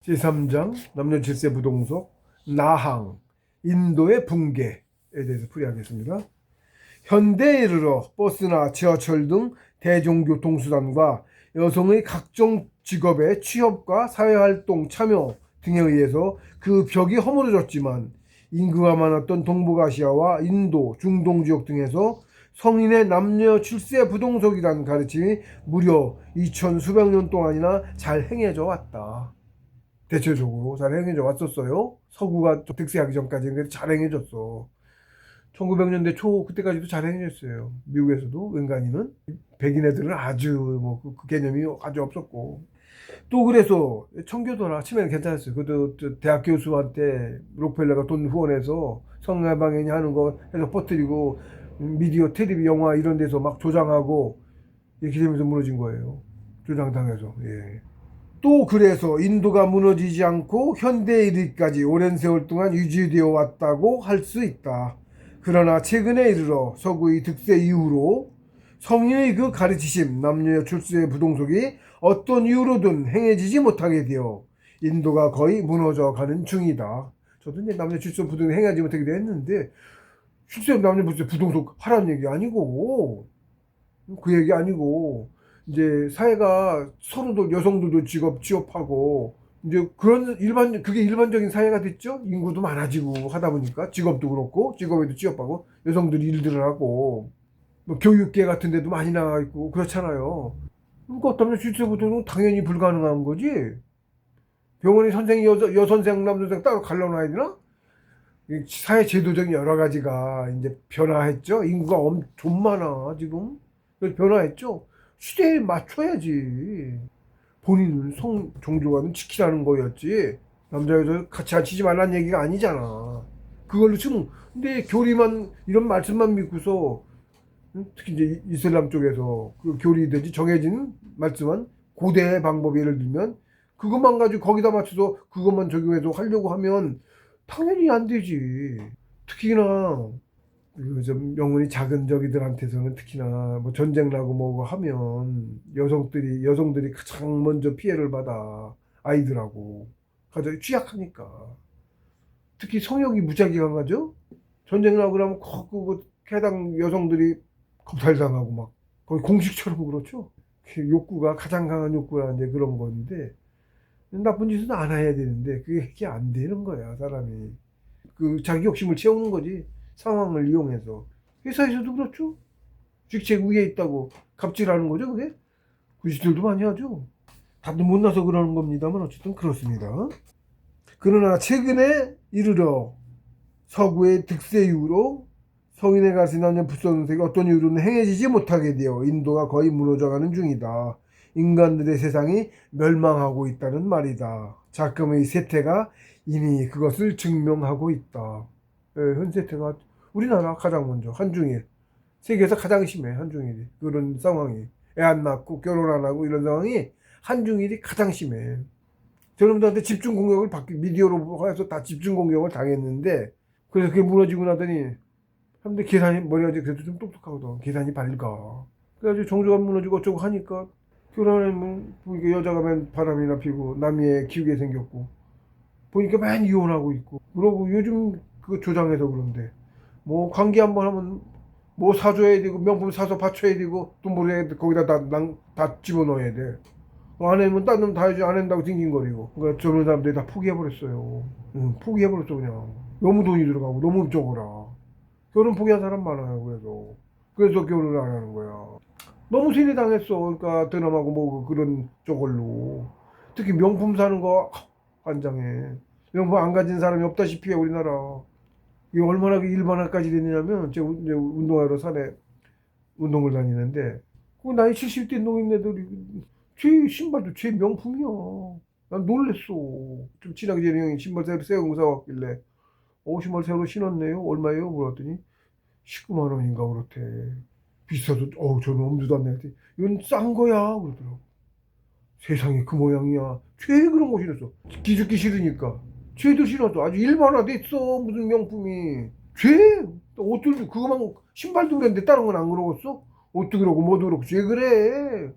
제3장 남녀 질세 부동석 나항 인도의 붕괴에 대해서 풀이하겠습니다. 현대에 이르러 버스나 지하철 등 대중교통수단과 여성의 각종 직업의 취업과 사회활동 참여 등에 의해서 그 벽이 허물어졌지만 인구가 많았던 동북아시아와 인도, 중동 지역 등에서 성인의 남녀 출세 부동석이라는 가르침이 무려 2000 수백 년 동안이나 잘 행해져 왔다. 대체적으로 잘 행해져 왔었어요. 서구가 좀 득세하기 전까지는 잘 행해졌어. 1900년대 초 그때까지도 잘 행해졌어요. 미국에서도 웬간히는 백인 애들은 아주 그 개념이 아주 없었고, 또 그래서 청교도나 치면 괜찮았어요. 그것도 대학 교수한테 록펠러가 돈 후원해서 성매매방해니 하는 거 해서 퍼뜨리고 미디어, 텔레비, 영화 이런 데서 막 조장하고 이렇게 되면서 무너진 거예요. 조장당해서. 예. 또 그래서 인도가 무너지지 않고 현대에 이르기까지 오랜 세월 동안 유지되어 왔다고 할 수 있다. 그러나 최근에 이르러 서구의 득세 이후로 성인의 그 가르치심, 남녀 출세의 부동석이 어떤 이유로든 행해지지 못하게 되어 인도가 거의 무너져 가는 중이다. 저도 이제 남녀 출세 부동석 행하지 못하게 했는데, 출세 남녀 부동석 하라는 얘기 아니고, 그 얘기 아니고, 이제 사회가 서로도 여성들도 직업 취업하고 이제 그런 그게 일반적인 사회가 됐죠. 인구도 많아지고 하다 보니까 직업도 그렇고 직업에도 취업하고 여성들이 일들을 하고 뭐 교육계 같은 데도 많이 나가 있고 그렇잖아요. 그러니까 어떤 출세부터는 당연히 불가능한 거지. 병원에 선생이 여선생 남선생 따로 갈라놔야 되나? 사회 제도적인 여러 가지가 이제 변화했죠. 인구가 좀 많아 지금. 그래서 변화했죠. 시대에 맞춰야지. 본인은 종교관은 지키라는 거였지. 남자 여자 같이 안 치지 말라는 얘기가 아니잖아. 그걸로 지금 근데 교리만 이런 말씀만 믿고서 특히 이제 이슬람 쪽에서 그 교리든지 정해진 말씀은 고대 방법 예를 들면 그것만 가지고 거기다 맞춰서 그것만 적용해서 하려고 하면 당연히 안 되지. 특히나 좀 영혼이 작은 저기들한테서는 특히나 뭐 전쟁 나고 뭐고 하면 여성들이 가장 먼저 피해를 받아. 아이들하고 가장 취약하니까. 특히 성욕이 무지하게 강하죠. 전쟁 나고 그러면 그 해당 여성들이 겁탈당하고 막 거의 공식처럼 그렇죠. 욕구가 가장 강한 욕구가 이제 그런 건데 나쁜 짓은 안 해야 되는데 그게 안 되는 거야. 사람이 그 자기 욕심을 채우는 거지. 상황을 이용해서. 회사에서도 그렇죠. 직책 위에 있다고 갑질하는 거죠, 그게? 구시들도 많이 하죠. 다들 못나서 그러는 겁니다만 어쨌든 그렇습니다. 그러나 최근에 이르러 서구의 득세 이후로 성인의 가르친 남녀 부선색이 어떤 이유로는 행해지지 못하게 되어 인도가 거의 무너져가는 중이다. 인간들의 세상이 멸망하고 있다는 말이다. 작금의 세태가 이미 그것을 증명하고 있다. 현 세태가 우리나라 가장 먼저 한중일, 세계에서 가장 심해. 한중일이 그런 상황이 애 안 낳고 결혼 안 하고 이런 상황이 한중일이 가장 심해. 저놈들한테 집중 공격을 미디어로 해서 다 집중 공격을 당했는데, 그래서 그게 무너지고 나더니 사람들 계산이 머리가 그래도 좀 똑똑하거든. 계산이 밝아. 그래가지고 종교가 무너지고 어쩌고 하니까 결혼하면 보니까 여자가 맨 바람이나 피고 남의 키우게 생겼고 보니까 맨 이혼하고 있고 그러고 요즘 그거 조장해서 그런데 뭐 관계 한번 하면 뭐 사줘야 되고 명품 사서 바쳐야 되고 돈 벌어야 돼. 거기다 다 집어넣어야 돼. 안 하면 딴 놈 다 해줘. 안 한다고 징징거리고. 그러니까 저런 사람들이 다 포기해버렸어요. 포기해버렸어 그냥. 너무 돈이 들어가고 너무 적어라. 결혼 포기한 사람 많아요. 그래서 결혼을 안 하는 거야. 너무 세뇌당했어. 그러니까 드럼하고 뭐 그런 저걸로. 특히 명품 사는 거 환장해. 명품 안 가진 사람이 없다시피 해 우리나라. 이게 얼마나 일반화까지 됐냐면 제가 이제 운동하러 산에 운동을 다니는데 그 나이 70대 노인네들이 제 신발도 제 명품이야. 난 놀랬어. 좀 지나기 전에 형이 신발 새로 새거 사왔길래 신발 새로 신었네요. 얼마예요? 물었더니 19만 원인가 그렇대. 비싸도 저는 엄두도 안 내는데 이건 싼 거야 그러더라고. 세상에 그 모양이야. 쟤 그런 거 신었어. 기죽기 싫으니까. 쟤도 신었어. 아주 일반화됐어. 무슨 명품이. 쟤 옷들도 그거만 신발도 그랬는데 다른 건 안 그러겠어? 옷도 그렇고 뭐도 그렇고 쟤 그래.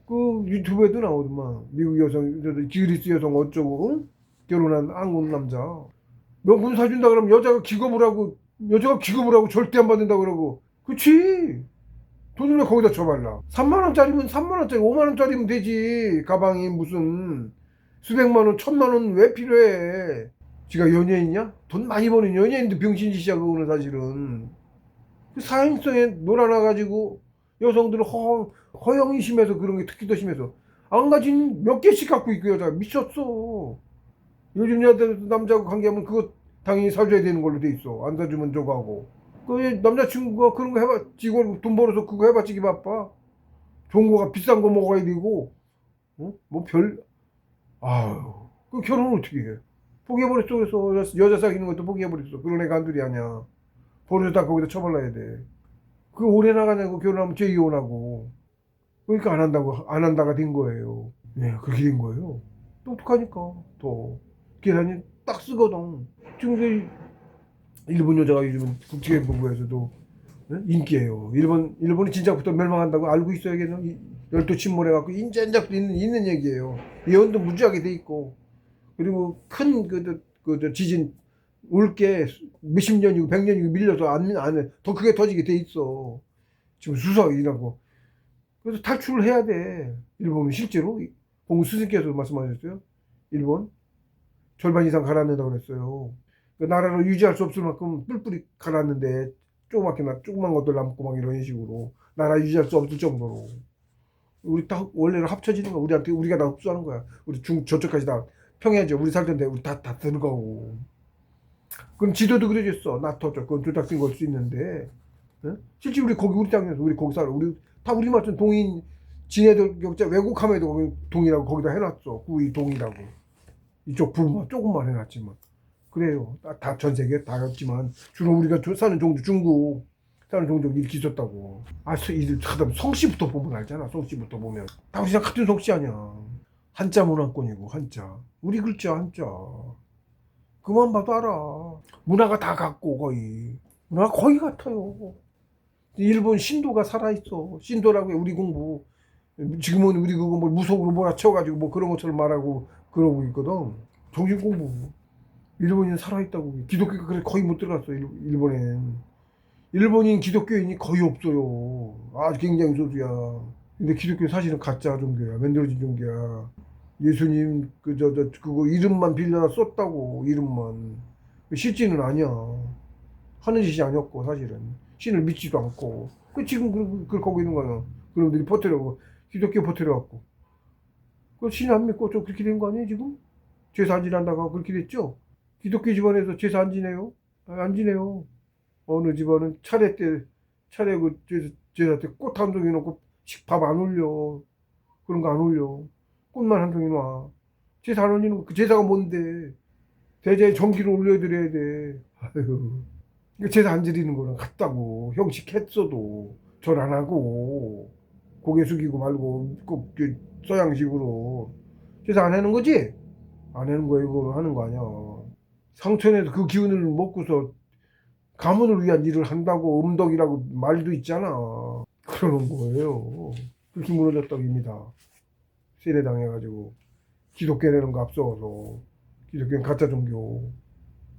그 유튜브에도 나오더만. 미국 여성, 그리스 여성 어쩌고. 응? 결혼한 한국 남자. 명품 사준다 그러면 여자가 기겁을 하고 절대 안 받는다 그러고. 그치? 돈을 왜 거기다 쳐발라? 3만 원짜리면 3만 원짜리, 5만 원짜리면 되지. 가방이 무슨 수백만 원, 1,000만 원 왜 필요해? 지가 연예인이야? 돈 많이 버는 연예인도 병신짓이야 그거는 사실은. 그 사행성에 놀아나가지고 여성들은 허영이 심해서 그런 게 특히 더 심해서 안 가진 몇 개씩 갖고 있고 여자가 미쳤어. 요즘 여자들 남자하고 관계하면 그거 당연히 사줘야 되는 걸로 돼 있어. 안 사주면 저거 하고. 그 남자친구가 그런 거 해봐, 직원 돈 벌어서 그거 해봤지 바빠. 좋은 거가 비싼 거 먹어야 되고, 어? 아유, 그 결혼을 어떻게 해? 포기해버렸어. 그래서 여자 사귀는 것도 포기해버렸어. 그런 애가 한둘이 아니야. 버려다 거기다 처벌해야 돼. 그 오래 나가냐고 결혼하면 죄 이혼하고. 그러니까 안 한다가 된 거예요. 예, 그렇게 된 거예요. 똑똑하니까 더 계산이 딱 쓰거든. 지금 그 일본 여자가 요즘 국제부부에서도 인기예요. 일본이 진짜부터 멸망한다고 알고 있어야겠네. 열도 침몰해갖고 인자인작도 있는 얘기예요. 예언도 무지하게 돼 있고, 그리고 큰 지진 올 게 몇십 년이고 100년이고 밀려서 안에 더 크게 터지게 돼 있어. 지금 수사이라고. 그래서 탈출을 해야 돼. 일본은 실제로 공무 스승께서 말씀하셨어요. 일본 절반 이상 가라앉는다고 그랬어요. 그 나라를 유지할 수 없을 만큼 뿔뿔이 가라앉는데 조그만 것들 남고 막 이런 식으로 나라 유지할 수 없을 정도로. 우리 다 원래는 합쳐지는 거야. 우리가 다 흡수하는 거야. 우리 저쪽까지 다 평야죠. 우리 살 텐데 우리 다 들어가고. 그럼 지도도 그려졌어. 나토 그건 조작된 걸 수 있는데. 응? 실제 우리 땅에서 우리 거기 살아. 우리 맞춘 동인 지네들 격자 왜곡함에도 동이라고 거기다 해놨어. 구이 동이라고. 이쪽 부분만 조금만 해놨지만. 그래요. 다 전 세계 다 했지만 주로 우리가 사는 종족 중국 사는 종족이 이렇게 있었다고. 그다음 성씨부터 보면 알잖아. 성씨부터 보면 다 우리랑 같은 성씨 아니야. 한자 문화권이고 한자. 우리 글자 한자. 그만 봐도 알아. 문화가 다 같고 거의. 문화가 거의 같아요. 일본 신도가 살아있어. 신도라고 해, 우리 공부. 지금은 우리 그거 뭐 무속으로 몰아쳐가지고 뭐 그런 것처럼 말하고 그러고 있거든. 정신 공부. 일본인 살아있다고. 기독교가 그래 거의 못 들어갔어. 일본엔. 일본인 기독교인이 거의 없어요. 아주 굉장히 소수야. 근데 기독교 사실은 가짜 종교야. 만들어진 종교야. 예수님 그거 이름만 빌려다 썼다고. 이름만. 실제는 아니야. 하는 짓이 아니었고 사실은. 신을 믿지도 않고. 지금 그렇게 하고 있는 거야. 그놈들이 기독교 퍼뜨려갖고. 신을 안 믿고 좀 그렇게 된 거 아니에요 지금? 제사 안 지난다가 그렇게 됐죠? 기독교 집안에서 제사 안 지내요? 안 지내요. 어느 집안은 차례 그 제사 때 꽃 한 송이 놓고 밥 안 올려. 그런 거 안 올려. 꽃만 한 송이 놔. 제사 안 올리는 거, 그 제사가 뭔데? 대자에 전기를 올려드려야 돼. 아유. 제사 안 지리는 거랑 같다고. 형식 했어도 절 안 하고 고개 숙이고 말고 꼭 서양식으로 제사 안 하는 거지? 안 하는 거 이거 하는 거 아니야. 상천에서 그 기운을 먹고서 가문을 위한 일을 한다고 음덕이라고 말도 있잖아. 그러는 거예요. 그렇게 무너졌다고입니다. 세례당해가지고 기독교라는 거 앞서서 기독교는 가짜 종교.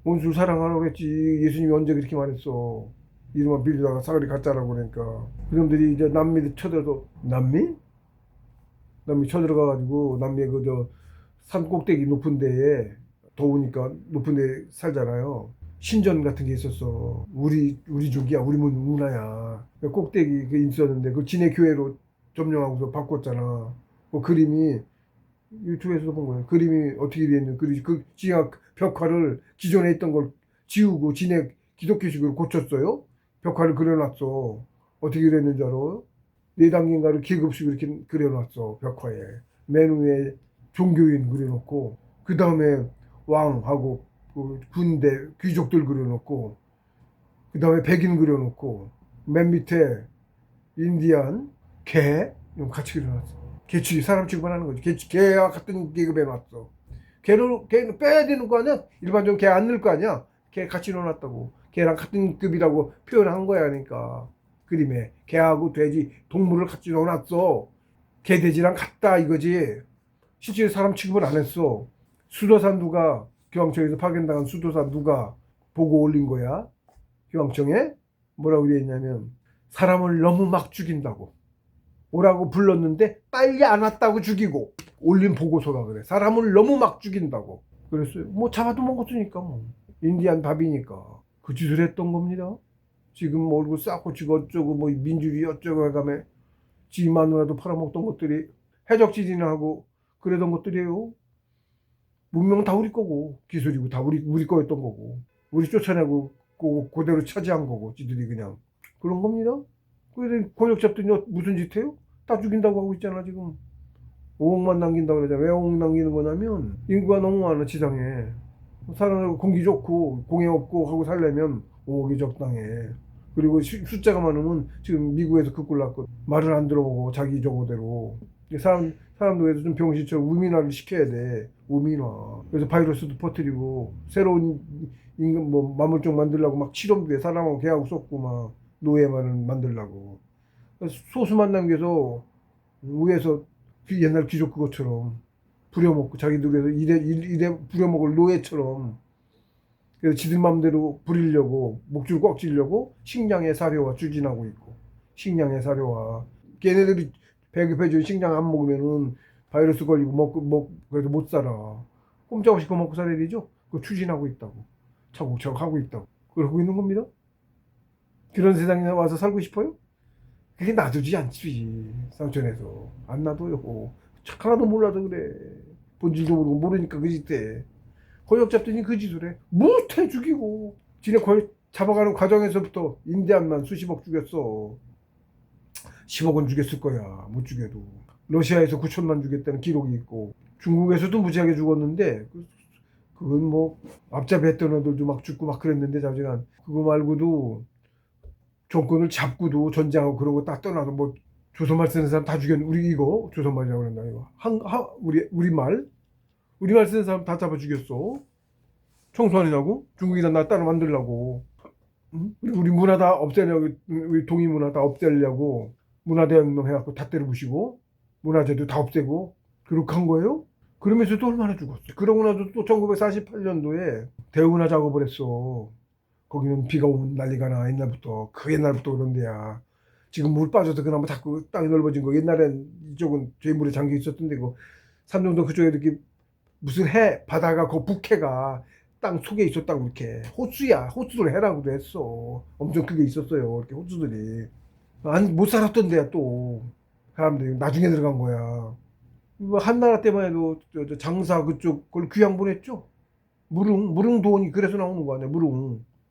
원수 사랑하라고 그랬지. 예수님이 언제 그렇게 말했어. 이름만 빌리다가 사거리 가짜라고 그러니까. 그놈들이 이제 남미들 쳐들어서 남미 쳐들어가가지고 남미의 산 꼭대기 높은 데에 더우니까 높은 데 살잖아요. 신전 같은 게 있었어. 우리 종기야, 우리 문화야. 꼭대기 그 있었는데 그 진해 교회로 점령하고서 바꿨잖아. 그 그림이 유튜브에서도 본 거예요. 그림이 어떻게 되었냐. 그 지하 벽화를 기존에 있던 걸 지우고 진해 기독교식으로 고쳤어요. 벽화를 그려놨어. 어떻게 그렸는지 알아요? 4단계인가를 계급식으로 이렇게 그려놨어. 벽화에. 맨 위에 종교인 그려놓고 그 다음에 왕하고 그 군대 귀족들 그려놓고 그 다음에 백인 그려놓고 맨 밑에 인디안 개 이런 같이 그려놨어. 개취 사람 취급하는 거지. 개와 같은 계급에 놨어. 개는 빼야 되는 거 아니야? 일반적으로 개 안 넣을 거 아니야? 개 같이 넣어놨다고. 개랑 같은 급이라고 표현한 거야. 그러니까 그림에 개하고 돼지 동물을 같이 넣어놨어. 개 돼지랑 같다 이거지. 실제로 사람 취급을 안 했어. 수도사 누가 기왕청에서 파견당한 수도사 누가 보고 올린 거야? 기왕청에 뭐라고 되어 있냐면 사람을 너무 막 죽인다고 오라고 불렀는데 빨리 안 왔다고 죽이고 올린 보고서가 그래. 사람을 너무 막 죽인다고 그랬어요. 뭐 잡아도 먹었으니까 뭐 인디안 밥이니까 그 짓을 했던 겁니다. 지금 뭐 얼굴 쌓고 지고 어쩌고 뭐 민주주의 어쩌고 해가며 지 마누라도 팔아먹던 것들이 해적질이나 하고 그러던 것들이에요. 문명 다 우리 거고 기술이고 다 우리 거였던 거고 우리 쫓아내고 그대로 차지한 거고 지들이 그냥 그런 겁니다. 그래서 권력 잡더니 무슨 짓 해요? 다 죽인다고 하고 있잖아 지금. 5억만 남긴다고 그러잖아. 왜 5억 남기는 거냐면 인구가 너무 많아 지상에. 사람 공기 좋고 공해 없고 하고 살려면 5억이 적당해. 그리고 숫자가 많으면 지금 미국에서 그 꼴 났거든. 말을 안 들어보고 자기 저거대로. 사람도 그래서 좀 병신처럼 우민화를 시켜야 돼. 우민화. 그래서 바이러스도 퍼뜨리고 새로운 인간 뭐 마물종 만들려고 막 실험부에 사람하고 개하고 쏟고 막 노예만을 만들려고. 소수만 남겨서 위에서 옛날 귀족 그것처럼 부려먹고 자기들에서 일에 부려먹을 노예처럼 그래서 지들 맘대로 부리려고 목줄 꽉 쥐려고 식량의 사료화 추진하고 있고 식량의 사료화 걔네들이 배급해준 식량 안 먹으면은 바이러스 걸리고 그래도 못 살아. 꼼짝없이 그거 먹고 살아야 되죠. 그거 추진하고 있다고 차곡차곡 하고 있다고 그러고 있는 겁니다. 그런 세상에 와서 살고 싶어요? 그게 놔두지 않지. 상천에서 안 놔둬요. 하나도 몰라서 그래. 본질도 모르고 모르니까 그 짓대. 권력 잡더니 그 짓을 해. 못해 죽이고. 지네 잡아가는 과정에서부터 인디안만 수십억 죽였어. 10억은 죽였을 거야. 못 죽여도. 러시아에서 9천만 죽였다는 기록이 있고 중국에서도 무지하게 죽었는데 그건 뭐 앞잡이 했던 애들도 막 죽고 막 그랬는데 자지간 그거 말고도 정권을 잡고도 전쟁하고 그러고 딱 떠나서 뭐 조선말 쓰는 사람 다 죽였는데 우리 이거 조선말이라고 그런다 이거 우리말 쓰는 사람 다 잡아 죽였어. 청소하느냐고 중국이나 나 따라 만들려고. 응? 우리 문화 다 없애려고 우리 동이 문화 다 없애려고 문화대혁명 해갖고 다 때려 부시고 문화재도 다 없애고 그렇게 한 거예요. 그러면서도 얼마나 죽었어. 그러고 나서 또 1948년도에 대운하 작업을 했어. 거기는 비가 오면 난리가 나. 옛날부터 그 옛날부터 그런 데야. 지금 물 빠져서 그나마 자꾸 땅이 넓어진 거. 옛날엔 이쪽은 죄물에 잠겨 있었던 데고 삼성도 그쪽에 이렇게 무슨 바다가 그 북해가 땅 속에 있었다고 이렇게 호수야. 호수를 해라고도 했어. 엄청 크게 있었어요. 이렇게 호수들이. 못 살았던 데야 또. 사람들이 나중에 들어간 거야. 한나라 때만 해도 장사 그쪽 그걸 귀양 보냈죠. 무릉도원이 그래서 나오는 거 아니야.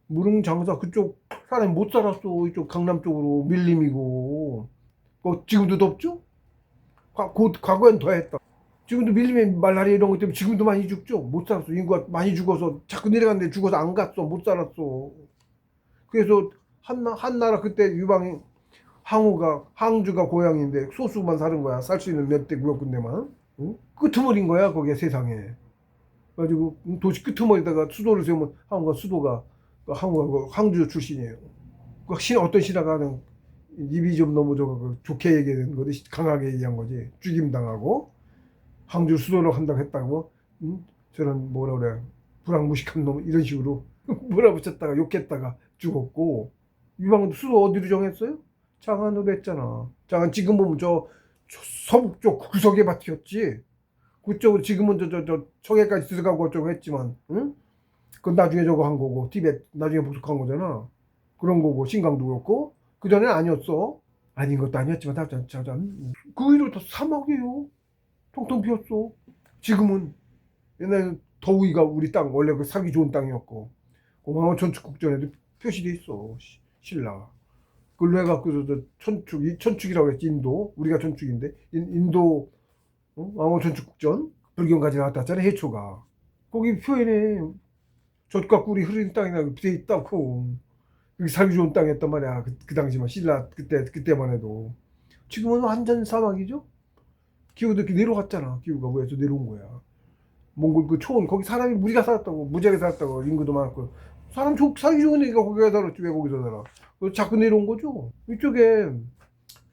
무릉 장사 그쪽 사람이 못 살았어. 이쪽 강남 쪽으로 밀림이고. 지금도 덥죠? 과거엔 더 했다. 지금도 밀림에 말라리아 이런 것 때문에 지금도 많이 죽죠. 못 살았어. 인구가 많이 죽어서 자꾸 내려갔는데 죽어서 안 갔어. 못 살았어. 그래서 한나라 그때 유방이 항주가 고향인데 소수만 사는 거야. 살 수 있는 몇 대 구역 군데만. 응? 끄트머리인 거야 거기에 세상에. 그래가지고 도시 끄트머리다가 수도를 세우면 수도가 항주 출신이에요. 어떤 신하가 하는 입이 좀 너무 좋게 얘기하는 거지. 강하게 얘기한 거지. 죽임 당하고 항주 수도를 한다고 했다고. 응? 저런 뭐라 그래 불황무식한 놈 이런 식으로 몰아붙였다가 욕했다가 죽었고. 유방은 수도 어디로 정했어요? 장안으로 했잖아. 장안 지금 보면 저 서북 쪽 구석에 밭이었지. 그쪽으로 지금은 저 청해까지 들어가고 어쩌고 했지만, 응? 그건 나중에 저거 한 거고, 티벳 나중에 복속한 거잖아. 그런 거고, 신강도 그렇고, 그 전에 아니었어. 아닌 것도 아니었지만, 그 위로 다 사막이에요. 통통 비었어. 지금은, 옛날에 더위가 우리 땅, 원래 그 살기 좋은 땅이었고, 고마워 전축국전에도 표시돼 있어. 신라. 그걸로 해갖고, 천축이라고 했지, 인도. 우리가 천축인데, 인도, 왕호 천축국전. 불경까지 나왔다 했잖아, 해초가. 거기 표현에 젖과 꿀이 흐르는 땅이라고 돼 있다고. 여기 살기 좋은 땅이었단 말이야. 그 당시만, 신라, 그때만 해도. 지금은 완전 사막이죠? 기후도 이렇게 내려갔잖아. 기후가 위에서 내려온 거야. 몽골 그 초원, 거기 사람이 우리가 살았다고, 무지하게 살았다고, 인구도 많고. 사람 살기 좋은 애가 거기가 살았지, 왜 거기서 살아. 자꾸 내려온 거죠. 이쪽에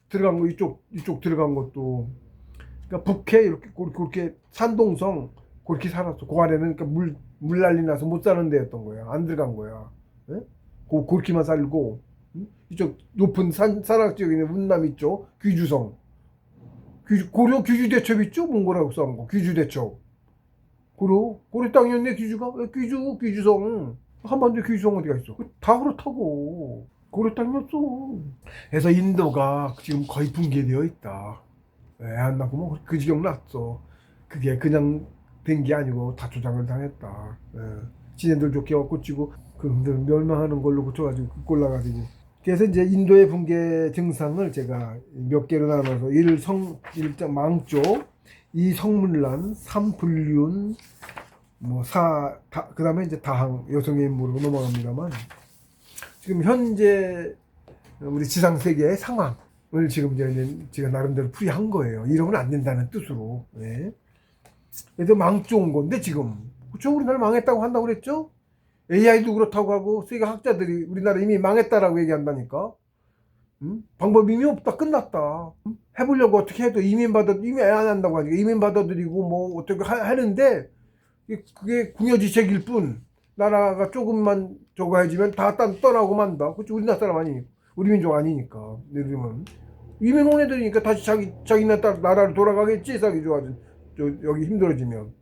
들어간 거, 이쪽 들어간 것도. 그러니까 북해, 이렇게 산동성, 그렇게 살았어. 그 안에는 그러니까 물 난리 나서 못 사는 데였던 거야. 안 들어간 거야. 예? 그렇게만 살고, 응? 이쪽 높은 산악 지역에 있는 운남 있죠. 귀주성. 고려 귀주대첩 있죠. 몽골하고 싸운 거. 귀주대첩. 고려 땅이었네. 귀주가. 왜 귀주성. 한반도 귀주성 어디가 있어. 다 그렇다고. 고려 땅이었어. 그래서 인도가 지금 거의 붕괴되어 있다. 왜 안 나고 뭐 그 지경 났어. 그게 그냥 된 게 아니고 다 조장을 당했다. 예. 지네들 좋게 고치고 그들 멸망하는 걸로 고쳐가지고 그 꼴 나가지고. 그래서 이제 인도의 붕괴 증상을 제가 몇 개로 나눠서 일장 망조, 이 성문란, 삼불륜, 그다음에 이제 다항 여성의 인물로 넘어갑니다만, 지금 현재 우리 지상 세계의 상황을 지금 이제 제가 나름대로 풀이한 거예요. 이러면 안 된다는 뜻으로. 예. 그래서 망조 온 건데 지금 그쵸? 우리나라 망했다고 한다고 그랬죠? AI도 그렇다고 하고 세계 학자들이 우리나라 이미 망했다라고 얘기한다니까. 방법이 이미 없다. 끝났다. 해보려고 어떻게 해도 이미 안 한다고 하니까 이민 받아들이고 뭐 어떻게 하는데 그게 궁여지책일 뿐. 나라가 조금만 저거 해지면 다 떠나고 만다. 그치? 우리나라 사람 아니니까. 우리 민족 아니니까. 이러면 이민 온 애들이니까 다시 자기 나라로 돌아가겠지. 싸기 좋아진 여기 힘들어지면.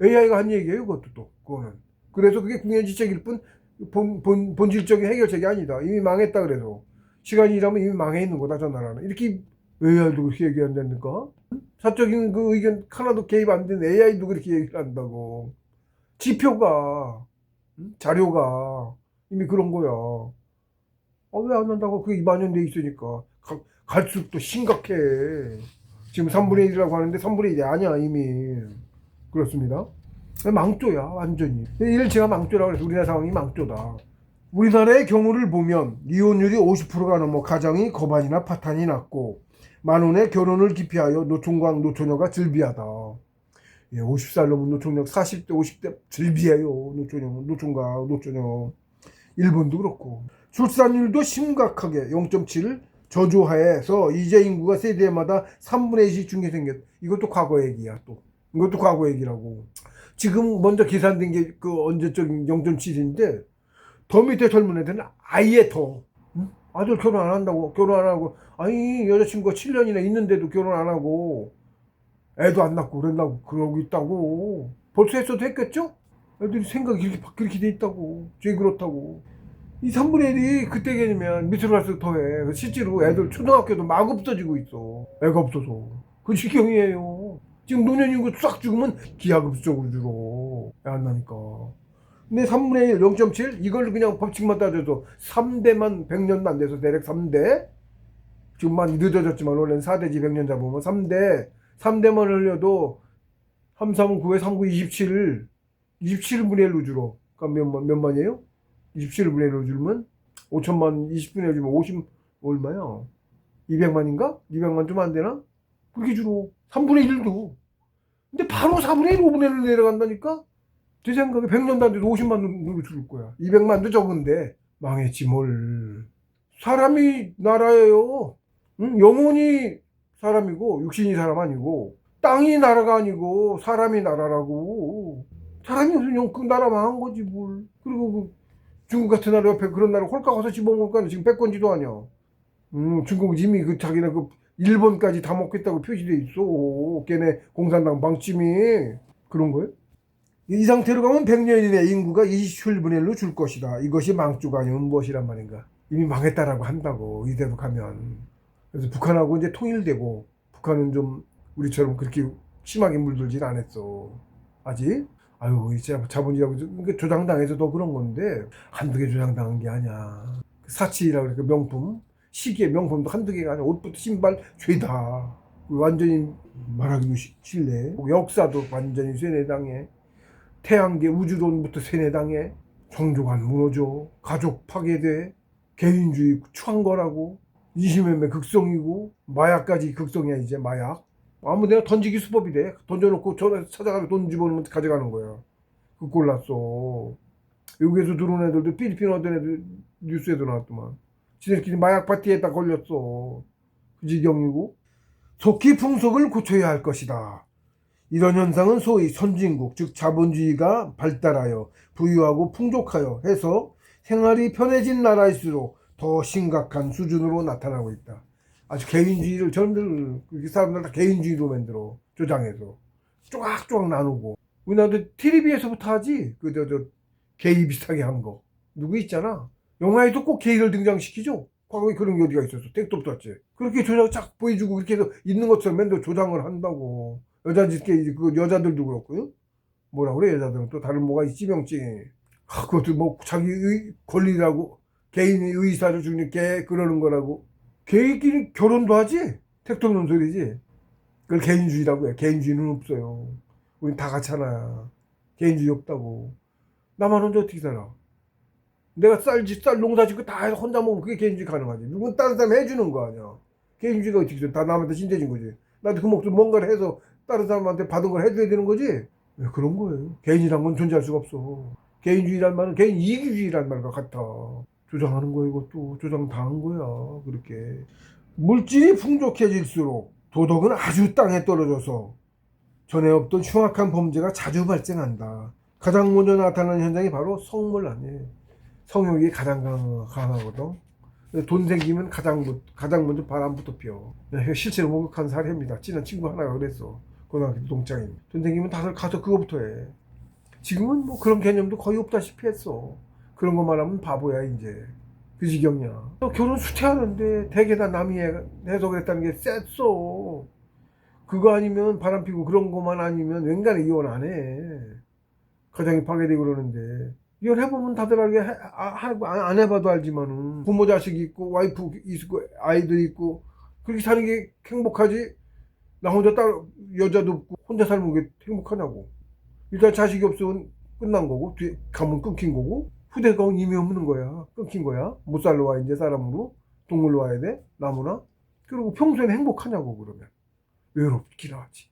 AI가 한 얘기예요. 그것도 또 그거는. 그래서 그게 궁여지책일 뿐 본질적인 해결책이 아니다. 이미 망했다. 그래서 시간이 지나면 이미 망해 있는 거다. 저 나라는. 이렇게 AI도 그렇게 얘기한다니까. 사적인 그 의견 하나도 개입 안 된 AI도 그렇게 얘기를 한다고. 지표가 자료가 이미 그런 거야. 왜 안 한다고? 그게 만연돼 있으니까. 갈수록 또 심각해. 지금 3분의 1이라고 하는데 3분의 1이 아니야 이미. 그렇습니다. 망조야 완전히. 일제가 망조라고 해서 우리나라 상황이 망조다. 우리나라의 경우를 보면 이혼율이 50%가 넘어 가정이 거반이나 파탄이 났고 만원의 결혼을 기피하여 노총각 노처녀가 즐비하다. 50살 넘은 노총각 40대 50대 즐비해요. 노총각 노처녀. 일본도 그렇고 출산율도 심각하게 0.7 저조하에서 이제 인구가 세대마다 3분의 1씩 중에 생겼. 이것도 과거 얘기야. 또 이것도 과거 얘기라고. 지금 먼저 계산된 게 그 언제적 0.7인데 더 밑에 젊은 애들은 아예 더. 아들 결혼 안 한다고. 결혼 안 하고. 아니 여자친구가 7년이나 있는데도 결혼 안 하고 애도 안 낳고 그러고 있다고. 벌써 했어도 했겠죠? 애들이 생각이 그렇게 돼 있다고. 죄 그렇다고. 이 3분의 1이 그때 개념이면 밑으로 갈수록 더해. 실제로 애들 초등학교도 막 없어지고 있어. 애가 없어서. 그 지경이에요. 지금 노년 인구 싹 죽으면 기하급수 쪽으로 줄어. 애 안 나니까. 근데 3분의 1, 0.7? 이걸 그냥 법칙만 따져도 3대만 100년도 안 돼서 대략 3대? 지금 많이 늦어졌지만 원래는 4대지 100년 잡으면 3대만 흘려도 3, 3, 9에 3, 9, 27을 27분의 1로 줄어. 그러니까 몇 만이에요? 27분의 1로 줄면 5천만 20분의 1 주면 50 얼마야? 200만인가? 200만 좀 안 되나? 그렇게 줄어. 3분의 1도. 근데 바로 4분의 1, 5분의 1로 내려간다니까? 제 생각에 100년도 안 돼도 50만 누구 줄 거야. 200만도 적은데 망했지 뭘. 사람이 나라예요. 응? 영혼이 사람이고 육신이 사람 아니고 땅이 나라가 아니고 사람이 나라라고. 사람이 무슨 그 나라 망한 거지 뭘. 그리고 그 중국 같은 나라 옆에 그런 나라 홀까 가서 집어먹을까 지금 백건지도 아니야. 중국 이미 그 자기네 그 일본까지 다 먹겠다고 표시돼 있어. 걔네 공산당 방침이. 그런 거예요? 이 상태로 가면 100년 이내 인구가 27분의 1로 줄 것이다. 이것이 망조가 아니면 무엇이란 말인가. 이미 망했다라고 한다고 이대로 가면. 그래서 북한하고 이제 통일되고 북한은 좀 우리처럼 그렇게 심하게 물들진 않았어. 아직. 아유 이제 자본주의하고 조장당해서 더 그런 건데 한두 개 조장당한 게 아니야. 사치라고 그러니까 명품. 시기의 명품도 한두 개가 아니야. 옷부터 신발 죄다. 완전히 말하기 싫네. 역사도 완전히 쇠뇌당해. 태양계 우주론부터 세뇌당해. 종교관 무너져. 가족 파괴돼. 개인주의 추한 거라고. 이심매매 극성이고 마약까지 극성이야. 이제 마약. 아무데나 던지기 수법이 돼. 던져놓고 전에 찾아가서 돈 집어넣으면 가져가는 거야. 그 꼴났어. 여기에서 들어온 애들도 필리핀 어떤 애들 뉴스에도 나왔더만. 지들끼리 마약 파티에다 걸렸어. 그 지경이고. 속히 풍속을 고쳐야 할 것이다. 이런 현상은 소위 선진국, 즉 자본주의가 발달하여 부유하고 풍족하여 해서 생활이 편해진 나라일수록 더 심각한 수준으로 나타나고 있다. 아주 개인주의를 저놈들 그 사람들 다 개인주의로 만들어 조장해서 쪼각쪼각 나누고. 우리나라도 TV에서부터 하지. 저 게이 비슷하게 한 거. 누구 있잖아. 영화에도 꼭 게이를 등장시키죠. 과거에 그런 게 어디가 있었어. 택도 없었지. 그렇게 조장 쫙 보여주고 이렇게 해서 있는 것처럼 맨날 조장을 한다고. 그 여자들도 그렇고요. 뭐라 그래 여자들은 또 다른 뭐가 있지 명칭이. 그것도 뭐 자기 권리라고 개인의 의사를 주는 게 그러는 거라고. 개인끼리 결혼도 하지. 택도 없는 소리지. 그걸 개인주의라고 해. 개인주의는 없어요. 우린 다 같이 하나야. 개인주의 없다고. 나만 혼자 어떻게 살아? 내가 쌀 농사 짓고 다 혼자 먹으면 그게 개인주의 가능하지. 누군 다른 사람 해주는 거 아니야. 개인주의가 어떻게 돼? 다 남한테 신대진 거지. 나도 그 목숨 뭔가를 해서 다른 사람한테 받은 걸 해줘야 되는 거지. 왜 그런 거예요? 개인이란 건 존재할 수가 없어. 개인주의란 말은 개인 이기주의란 말과 같아. 조장하는 거야 이것도. 조장 당한 거야. 그렇게. 물질이 풍족해질수록 도덕은 아주 땅에 떨어져서 전에 없던 흉악한 범죄가 자주 발생한다. 가장 먼저 나타나는 현상이 바로 성물 아니에요. 성욕이 가장 강하거든. 돈 생기면 가장 먼저 바람부터 피워. 실제로 목격한 사례입니다. 친한 친구 하나가 그랬어. 고등학교 동창인. 돈 생기면 다들 가서 그거부터 해. 지금은 뭐 그런 개념도 거의 없다시피 했어. 그런 것만 하면 바보야 이제. 그 지경이야. 너 결혼 수태하는데 대개 다 남이 해석을 했다는 게 셌어. 그거 아니면 바람피고 그런 것만 아니면 웬간에 이혼 안 해. 가정이 파괴되고 그러는데. 이혼해보면 다들 알게 안 해봐도 알지만은 부모 자식 있고 와이프 있고 아이들 있고 그렇게 사는 게 행복하지. 나 혼자 여자도 없고 혼자 살면 게 행복하냐고. 일단 자식이 없으면 끝난 거고 뒤에 가면 끊긴 거고 후대가 이미 없는 거야. 끊긴 거야. 못 살러 와 이제 사람으로. 동물로 와야 돼. 나무나. 그리고 평소에는 행복하냐고 그러면. 외롭긴 하지.